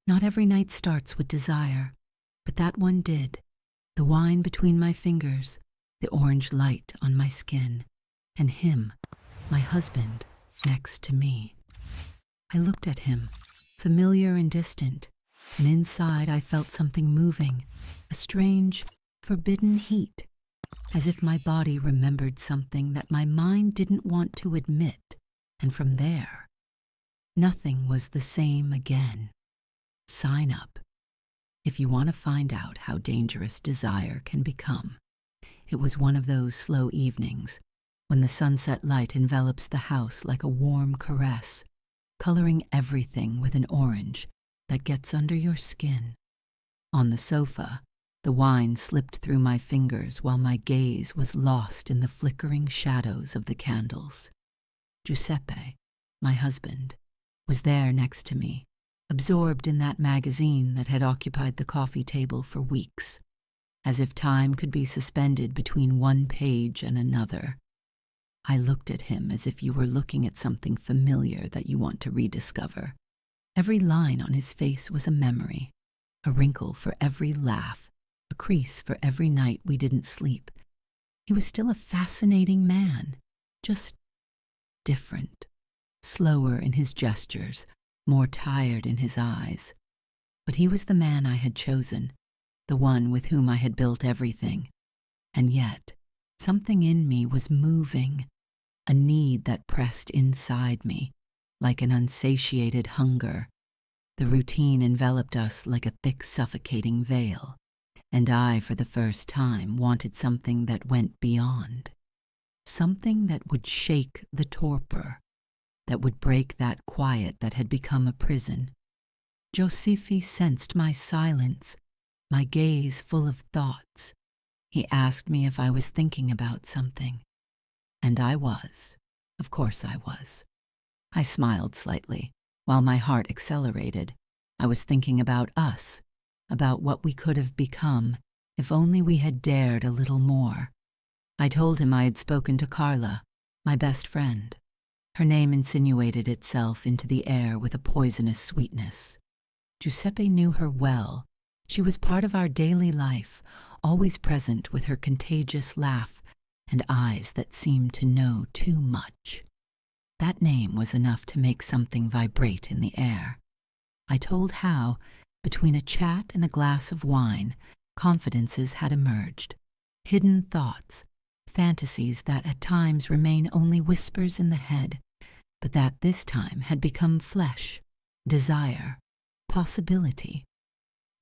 Not every night starts with desire, but that one did. The wine between my fingers, the orange light on my skin, and him, my husband, next to me. I looked at him, familiar and distant, and inside I felt something moving, a strange, forbidden heat, as if my body remembered something that my mind didn't want to admit, and from there, nothing was the same again. Sign up if you want to find out how dangerous desire can become. It was one of those slow evenings when the sunset light envelops the house like a warm caress, coloring everything with an orange that gets under your skin. On the sofa, the wine slipped through my fingers while my gaze was lost in the flickering shadows of the candles. Giuseppe, my husband, was there next to me, absorbed in that magazine that had occupied the coffee table for weeks, as if time could be suspended between one page and another. I looked at him as if you were looking at something familiar that you want to rediscover. Every line on his face was a memory, a wrinkle for every laugh, a crease for every night we didn't sleep. He was still a fascinating man, just different, slower in his gestures, more tired in his eyes. But he was the man I had chosen, the one with whom I had built everything. And yet, something in me was moving, a need that pressed inside me, like an unsatiated hunger. The routine enveloped us like a thick, suffocating veil, and I, for the first time, wanted something that went beyond. Something that would shake the torpor, that would break that quiet that had become a prison. Giuseppe sensed my silence, my gaze full of thoughts. He asked me if I was thinking about something. And I was. Of course I was. I smiled slightly, while my heart accelerated. I was thinking about us, about what we could have become if only we had dared a little more. I told him I had spoken to Carla, my best friend. Her name insinuated itself into the air with a poisonous sweetness. Giuseppe knew her well. She was part of our daily life, always present with her contagious laugh and eyes that seemed to know too much. That name was enough to make something vibrate in the air. I told how, between a chat and a glass of wine, confidences had emerged, hidden thoughts, fantasies that at times remain only whispers in the head, but that this time had become flesh, desire, possibility.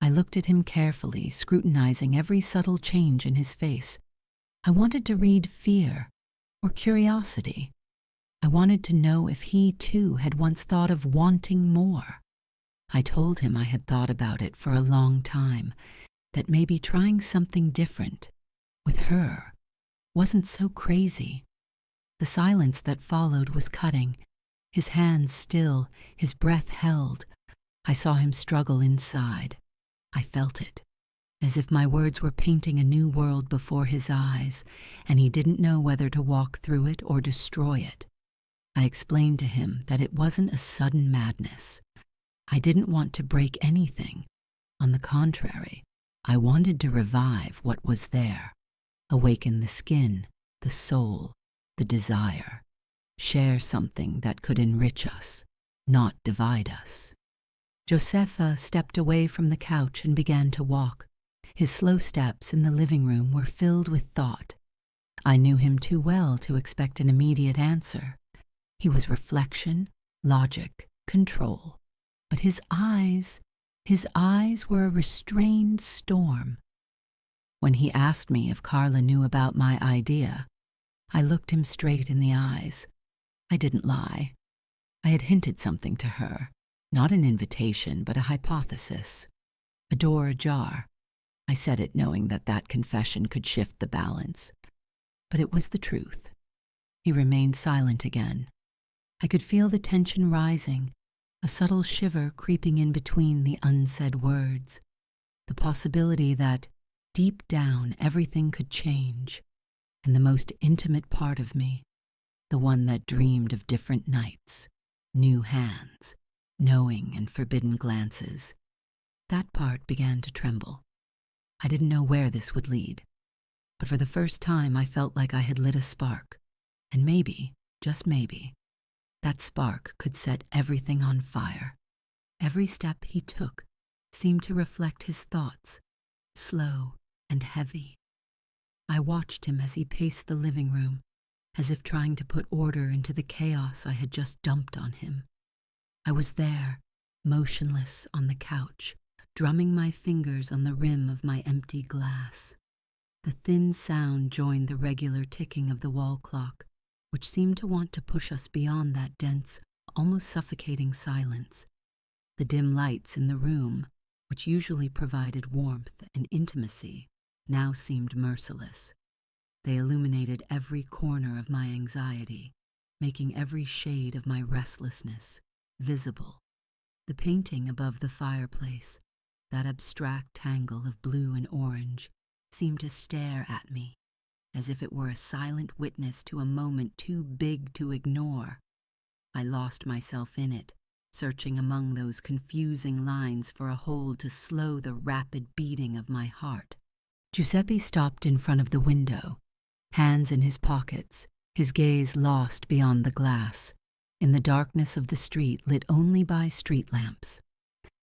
I looked at him carefully, scrutinizing every subtle change in his face. I wanted to read fear or curiosity. I wanted to know if he, too, had once thought of wanting more. I told him I had thought about it for a long time, that maybe trying something different, with her, wasn't so crazy. The silence that followed was cutting, his hands still, his breath held. I saw him struggle inside. I felt it, as if my words were painting a new world before his eyes, and he didn't know whether to walk through it or destroy it. I explained to him that it wasn't a sudden madness. I didn't want to break anything. On the contrary, I wanted to revive what was there, awaken the skin, the soul, the desire, share something that could enrich us, not divide us. Josefa stepped away from the couch and began to walk. His slow steps in the living room were filled with thought. I knew him too well to expect an immediate answer. He was reflection, logic, control. But his eyes were a restrained storm. When he asked me if Carla knew about my idea, I looked him straight in the eyes. I didn't lie. I had hinted something to her, not an invitation, but a hypothesis. A door ajar. I said it knowing that that confession could shift the balance. But it was the truth. He remained silent again. I could feel the tension rising, a subtle shiver creeping in between the unsaid words, the possibility that, deep down, everything could change, and the most intimate part of me, the one that dreamed of different nights, new hands, knowing and forbidden glances, That part began to tremble. I didn't know where this would lead, but for the first time I felt like I had lit a spark, and maybe, just maybe, that spark could set everything on fire. Every step he took seemed to reflect his thoughts, slow and heavy. I watched him as he paced the living room, as if trying to put order into the chaos I had just dumped on him. I was there, motionless on the couch, drumming my fingers on the rim of my empty glass. The thin sound joined the regular ticking of the wall clock, which seemed to want to push us beyond that dense, almost suffocating silence. The dim lights in the room, which usually provided warmth and intimacy, now seemed merciless. They illuminated every corner of my anxiety, making every shade of my restlessness visible. The painting above the fireplace, that abstract tangle of blue and orange, seemed to stare at me, as if it were a silent witness to a moment too big to ignore. I lost myself in it, searching among those confusing lines for a hold to slow the rapid beating of my heart. Giuseppe stopped in front of the window, hands in his pockets, his gaze lost beyond the glass, in the darkness of the street lit only by street lamps.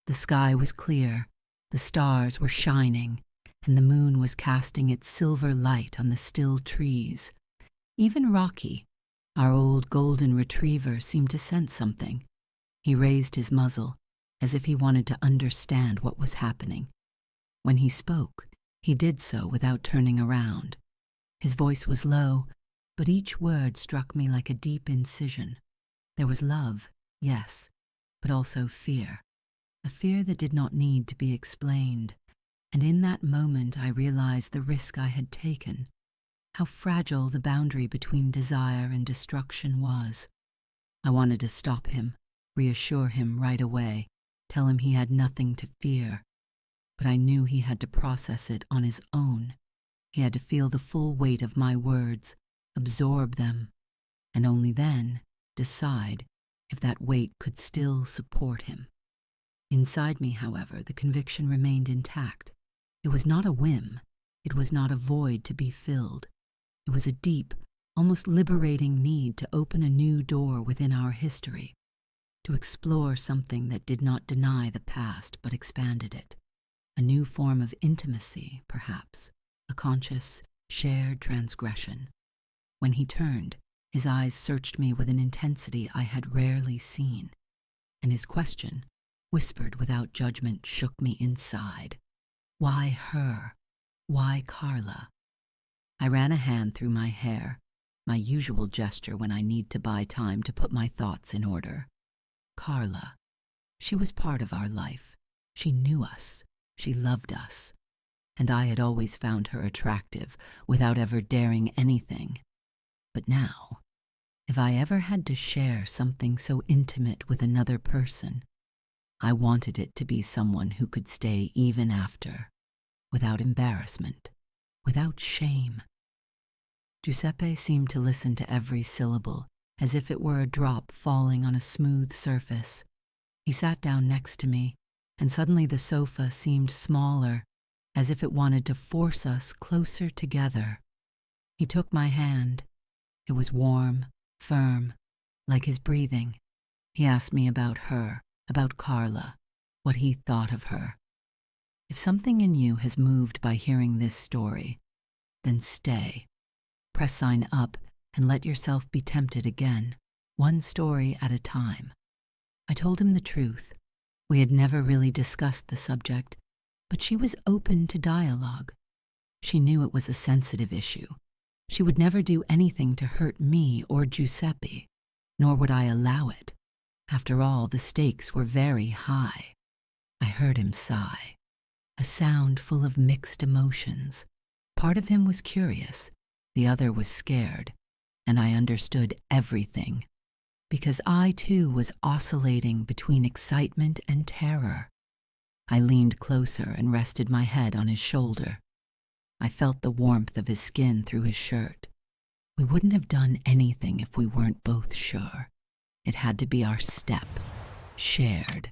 The sky was clear, the stars were shining, and the moon was casting its silver light on the still trees. Even Rocky, our old golden retriever, seemed to sense something. He raised his muzzle, as if he wanted to understand what was happening. When he spoke, he did so without turning around. His voice was low, but each word struck me like a deep incision. There was love, yes, but also fear. A fear that did not need to be explained. And in that moment I realized the risk I had taken, how fragile the boundary between desire and destruction was. I wanted to stop him, reassure him right away, tell him he had nothing to fear. But I knew he had to process it on his own. He had to feel the full weight of my words, absorb them, and only then decide if that weight could still support him. Inside me, however, the conviction remained intact. It was not a whim. It was not a void to be filled. It was a deep, almost liberating need to open a new door within our history, to explore something that did not deny the past but expanded it. A new form of intimacy, perhaps, a conscious, shared transgression. When he turned, his eyes searched me with an intensity I had rarely seen, and his question, whispered without judgment, shook me inside. Why her? Why Carla? I ran a hand through my hair, my usual gesture when I need to buy time to put my thoughts in order. Carla. She was part of our life. She knew us. She loved us. And I had always found her attractive without ever daring anything. But now, if I ever had to share something so intimate with another person, I wanted it to be someone who could stay even after, without embarrassment, without shame. Giuseppe seemed to listen to every syllable, as if it were a drop falling on a smooth surface. He sat down next to me, and suddenly the sofa seemed smaller, as if it wanted to force us closer together. He took my hand. It was warm, firm, like his breathing. He asked me about her, about Carla, what he thought of her. If something in you has moved by hearing this story, then stay. Press sign up and let yourself be tempted again, one story at a time. I told him the truth. We had never really discussed the subject, but she was open to dialogue. She knew it was a sensitive issue. She would never do anything to hurt me or Giuseppe, nor would I allow it. After all, the stakes were very high. I heard him sigh, a sound full of mixed emotions. Part of him was curious, the other was scared, and I understood everything, because I too was oscillating between excitement and terror. I leaned closer and rested my head on his shoulder. I felt the warmth of his skin through his shirt. We wouldn't have done anything if we weren't both sure. It had to be our step, shared,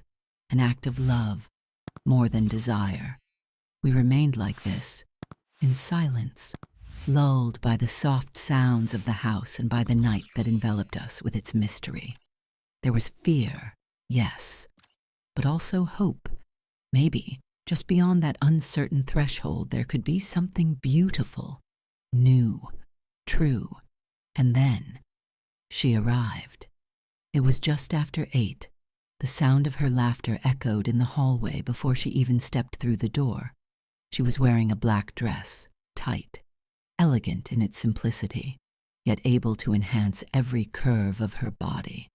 an act of love, more than desire. We remained like this, in silence, lulled by the soft sounds of the house and by the night that enveloped us with its mystery. There was fear, yes, but also hope. Maybe, just beyond that uncertain threshold, there could be something beautiful, new, true. And then, she arrived. It was just after 8. The sound of her laughter echoed in the hallway before she even stepped through the door. She was wearing a black dress, tight, elegant in its simplicity, yet able to enhance every curve of her body.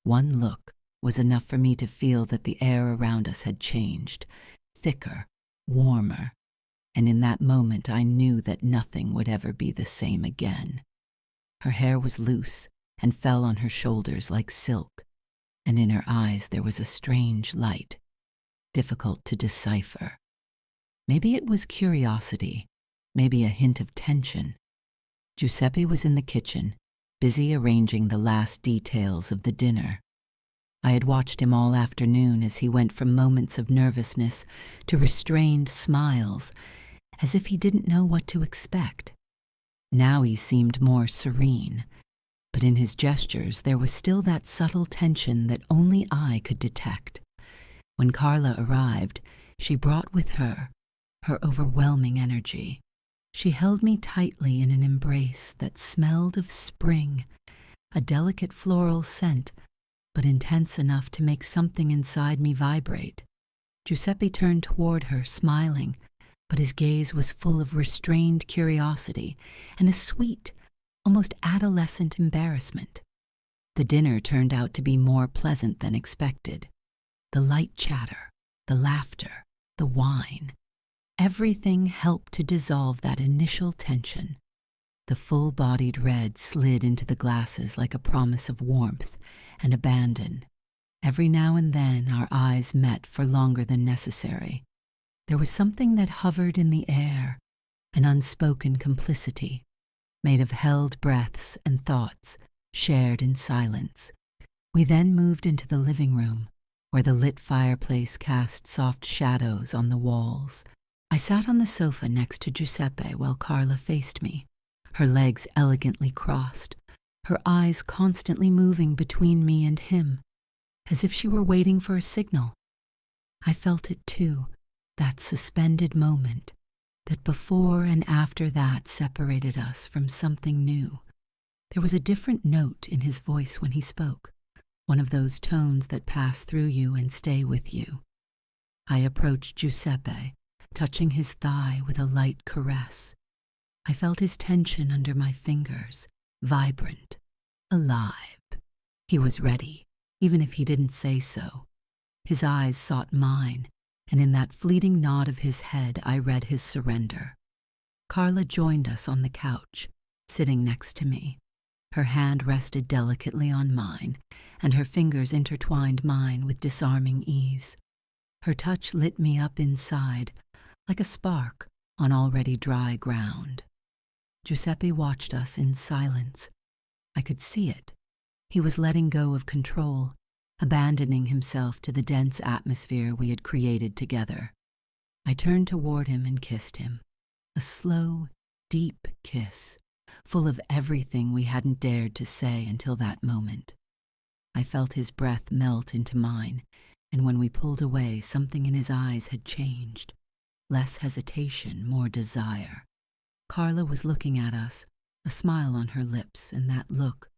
One look was enough for me to feel that the air around us had changed, thicker, warmer, and in that moment I knew that nothing would ever be the same again. Her hair was loose and fell on her shoulders like silk, and in her eyes there was a strange light, difficult to decipher. Maybe it was curiosity, maybe a hint of tension. Giuseppe was in the kitchen, busy arranging the last details of the dinner. I had watched him all afternoon as he went from moments of nervousness to restrained smiles, as if he didn't know what to expect. Now he seemed more serene, but in his gestures there was still that subtle tension that only I could detect. When Carla arrived, she brought with her overwhelming energy. She held me tightly in an embrace that smelled of spring, a delicate floral scent, but intense enough to make something inside me vibrate. Giuseppe turned toward her, smiling, but his gaze was full of restrained curiosity and a sweet, almost adolescent embarrassment. The dinner turned out to be more pleasant than expected. The light chatter, the laughter, the wine, everything helped to dissolve that initial tension. The full-bodied red slid into the glasses like a promise of warmth and abandon. Every now and then our eyes met for longer than necessary. There was something that hovered in the air, an unspoken complicity, made of held breaths and thoughts shared in silence. We then moved into the living room, where the lit fireplace cast soft shadows on the walls. I sat on the sofa next to Giuseppe while Carla faced me, her legs elegantly crossed, her eyes constantly moving between me and him, as if she were waiting for a signal. I felt it too, that suspended moment, that before and after that separated us from something new. There was a different note in his voice when he spoke, one of those tones that pass through you and stay with you. I approached Giuseppe, touching his thigh with a light caress. I felt his tension under my fingers, vibrant, alive. He was ready, even if he didn't say so. His eyes sought mine, and in that fleeting nod of his head I read his surrender. Carla joined us on the couch, sitting next to me. Her hand rested delicately on mine, and her fingers intertwined mine with disarming ease. Her touch lit me up inside, like a spark on already dry ground. Giuseppe watched us in silence. I could see it. He was letting go of control, abandoning himself to the dense atmosphere we had created together. I turned toward him and kissed him. A slow, deep kiss, full of everything we hadn't dared to say until that moment. I felt his breath melt into mine, and when we pulled away, something in his eyes had changed. Less hesitation, more desire. Carla was looking at us, a smile on her lips, and that look,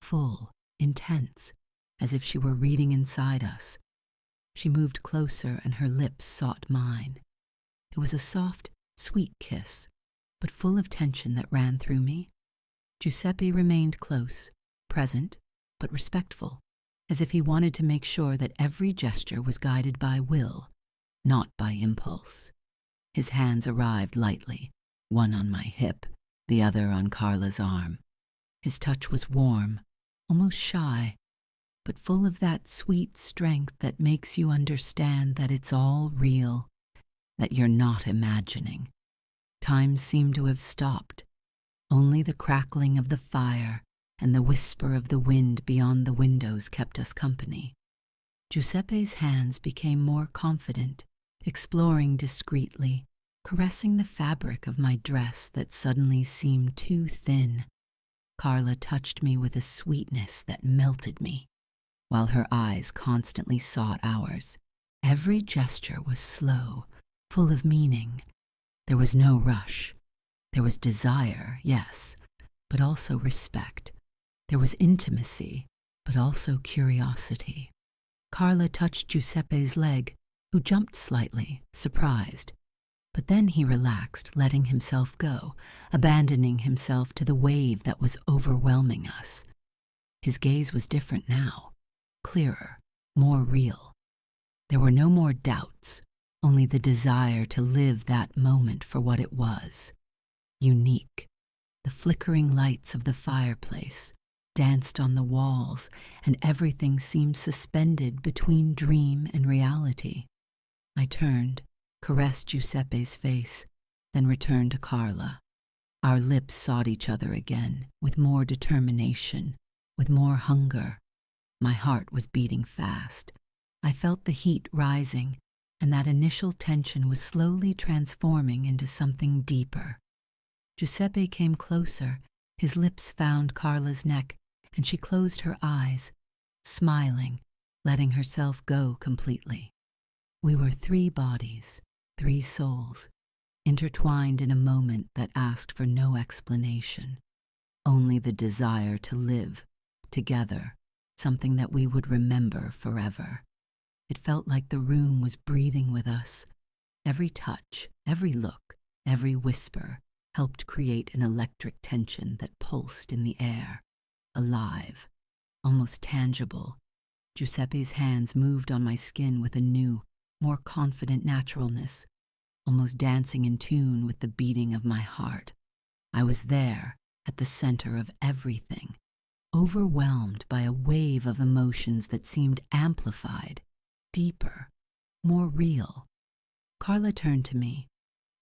full, intense, as if she were reading inside us. She moved closer and her lips sought mine. It was a soft, sweet kiss, but full of tension that ran through me. Giuseppe remained close, present, but respectful, as if he wanted to make sure that every gesture was guided by will, not by impulse. His hands arrived lightly, one on my hip, the other on Carla's arm. His touch was warm, almost shy, but full of that sweet strength that makes you understand that it's all real, that you're not imagining. Time seemed to have stopped. Only the crackling of the fire and the whisper of the wind beyond the windows kept us company. Giuseppe's hands became more confident, exploring discreetly, caressing the fabric of my dress that suddenly seemed too thin. Carla touched me with a sweetness that melted me, while her eyes constantly sought ours. Every gesture was slow, full of meaning. There was no rush. There was desire, yes, but also respect. There was intimacy, but also curiosity. Carla touched Giuseppe's leg, who jumped slightly, surprised. But then he relaxed, letting himself go, abandoning himself to the wave that was overwhelming us. His gaze was different now, clearer, more real. There were no more doubts, only the desire to live that moment for what it was. Unique. The flickering lights of the fireplace danced on the walls, and everything seemed suspended between dream and reality. I turned, caressed Giuseppe's face, then returned to Carla. Our lips sought each other again, with more determination, with more hunger. My heart was beating fast. I felt the heat rising, and that initial tension was slowly transforming into something deeper. Giuseppe came closer, his lips found Carla's neck, and she closed her eyes, smiling, letting herself go completely. We were 3 bodies, 3 souls, intertwined in a moment that asked for no explanation, only the desire to live together, something that we would remember forever. It felt like the room was breathing with us. Every touch, every look, every whisper helped create an electric tension that pulsed in the air, alive, almost tangible. Giuseppe's hands moved on my skin with a new, more confident naturalness, almost dancing in tune with the beating of my heart. I was there, at the center of everything, overwhelmed by a wave of emotions that seemed amplified, deeper, more real. Carla turned to me.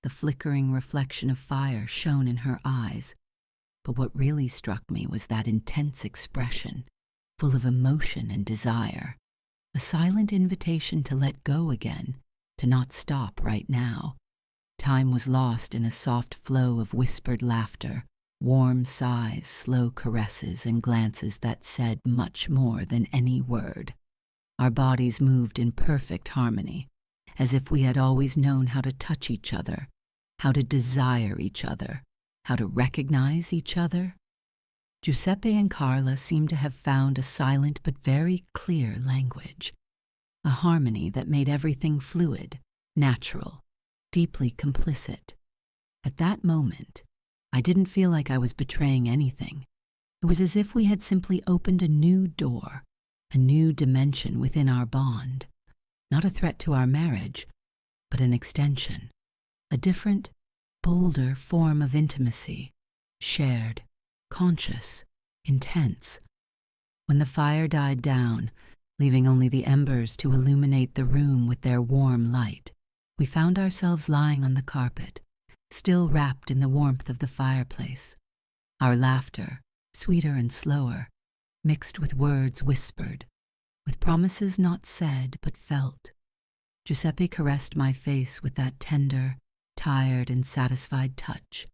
The flickering reflection of fire shone in her eyes. But what really struck me was that intense expression, full of emotion and desire. A silent invitation to let go again, to not stop right now. Time was lost in a soft flow of whispered laughter, warm sighs, slow caresses, and glances that said much more than any word. Our bodies moved in perfect harmony, as if we had always known how to touch each other, how to desire each other, how to recognize each other. Giuseppe and Carla seemed to have found a silent but very clear language, a harmony that made everything fluid, natural, deeply complicit. At that moment, I didn't feel like I was betraying anything. It was as if we had simply opened a new door, a new dimension within our bond, not a threat to our marriage, but an extension, a different, bolder form of intimacy, shared, conscious, intense. When the fire died down, leaving only the embers to illuminate the room with their warm light, we found ourselves lying on the carpet, still wrapped in the warmth of the fireplace. Our laughter, sweeter and slower, mixed with words whispered, with promises not said but felt. Giuseppe caressed my face with that tender, tired and satisfied touch,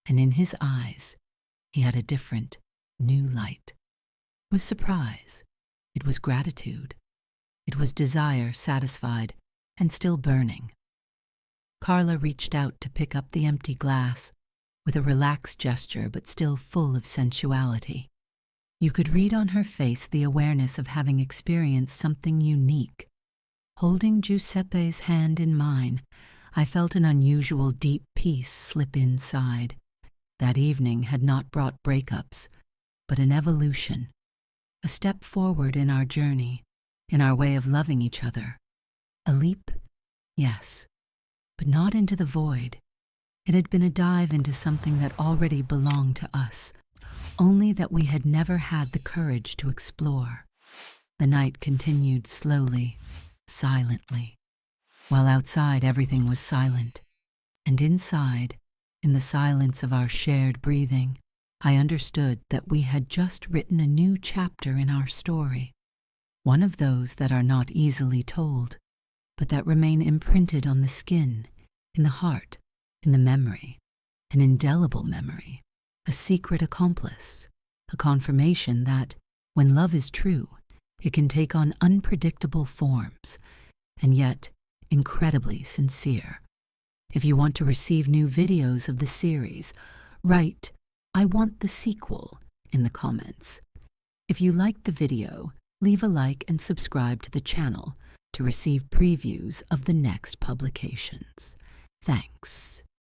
and in his eyes he had a different, new light. It was surprise, it was gratitude, it was desire satisfied and still burning. Carla reached out to pick up the empty glass, with a relaxed gesture but still full of sensuality. You could read on her face the awareness of having experienced something unique. Holding Giuseppe's hand in mine, I felt an unusual deep peace slip inside. That evening had not brought breakups, but an evolution, a step forward in our journey, in our way of loving each other. A leap, yes, but not into the void. It had been a dive into something that already belonged to us, only that we had never had the courage to explore. The night continued slowly, silently, while outside everything was silent, and inside, in the silence of our shared breathing, I understood that we had just written a new chapter in our story, one of those that are not easily told, but that remain imprinted on the skin, in the heart, in the memory, an indelible memory, a secret accomplice, a confirmation that, when love is true, it can take on unpredictable forms, and yet incredibly sincere. If you want to receive new videos of the series, write, "I want the sequel," in the comments. If you liked the video, leave a like and subscribe to the channel to receive previews of the next publications. Thanks.